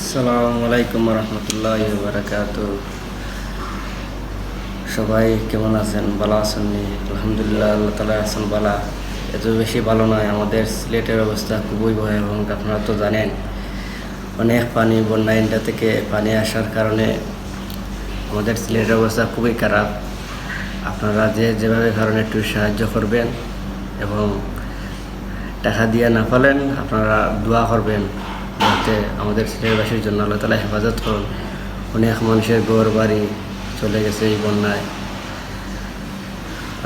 আসসালামু আলাইকুম রহমতুল্লাহ বারাকাতু। সবাই কেমন আছেন? ভালো আছেন নি? আলহামদুলিল্লাহ, আল্লাহ তালা আছেন ভালো। এত বেশি ভালো নয়, আমাদের সিলেটের অবস্থা খুবই ভয়াবহ। আপনারা তো জানেন, অনেক পানি, বন্যা ইন্ডিয়া থেকে পানি আসার কারণে আমাদের সিলেটের অবস্থা খুবই খারাপ। আপনারা যেভাবে কারণে একটু সাহায্য করবেন এবং টাকা দিয়ে না পারেন আপনারা দোয়া করবেন যাতে আমাদের সিলেটবাসীর জন্য আল্লাহ তালা হেফাজত করুন। অনেক মানুষের ঘর বাড়ি চলে গেছে এই বন্যায়।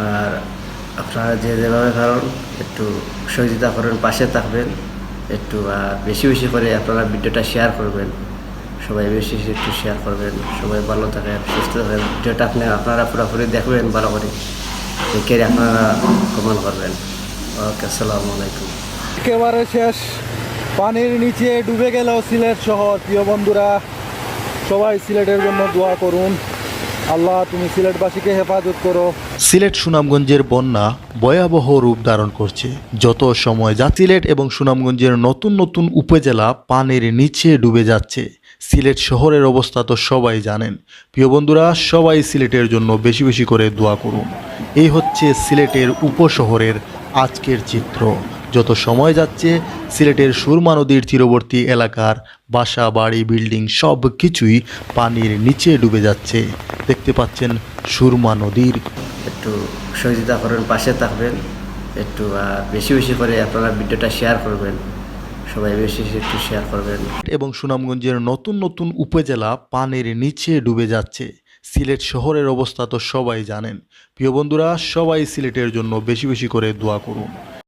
আর আপনারা যেভাবে কারণ একটু সহযোগিতা করেন, পাশে থাকবেন একটু, আর বেশি বেশি করে আপনারা ভিডিওটা শেয়ার করবেন। সবাই বেশি বেশি একটু শেয়ার করবেন। সবাই ভালো থাকেন, সুস্থ থাকেন। ভিডিওটা আপনারা পুরোপুরি দেখবেন ভালো করে, দেখে আপনারা কমেন্ট করবেন। ওকে, আসসালামু আলাইকুম। একেবারে শেষ, পানির নিচে ডুবে গেল সিলেট শহর। প্রিয় বন্ধুরা, সবাই সিলেটের জন্য দোয়া করুন। আল্লাহ, তুমি সিলেটবাসীকে হেফাজত করো। সিলেট সুনামগঞ্জের বন্যা ভয়াবহ রূপ ধারণ করছে। যত সময় যা সিলেট এবং সুনামগঞ্জের নতুন নতুন উপজেলা পানির নিচে ডুবে যাচ্ছে। সিলেট শহরের অবস্থা তো সবাই জানেন। প্রিয় বন্ধুরা, সবাই সিলেটের জন্য বেশি বেশি করে দোয়া করুন। এই হচ্ছে সিলেটের উপশহরের আজকের চিত্র। যত সময় যাচ্ছে সিলেটের সুরমা নদীর তীরবর্তী এলাকার বাসা বাড়ি বিল্ডিং সব কিছুই পানির নিচে ডুবে যাচ্ছে। দেখতে পাচ্ছেন সুরমা নদীর। একটু সহযোগিতা করেন, পাশে থাকবেন একটু, আর বেশি বেশি করে আপনারা ভিডিওটা শেয়ার করবেন। সবাই বেশি বেশি একটু শেয়ার করবেন। এবং সুনামগঞ্জের নতুন নতুন উপজেলা পানির নিচে ডুবে যাচ্ছে। সিলেট শহরের অবস্থা তো সবাই জানেন। প্রিয় বন্ধুরা, সবাই সিলেটের জন্য বেশি বেশি করে দোয়া করুন।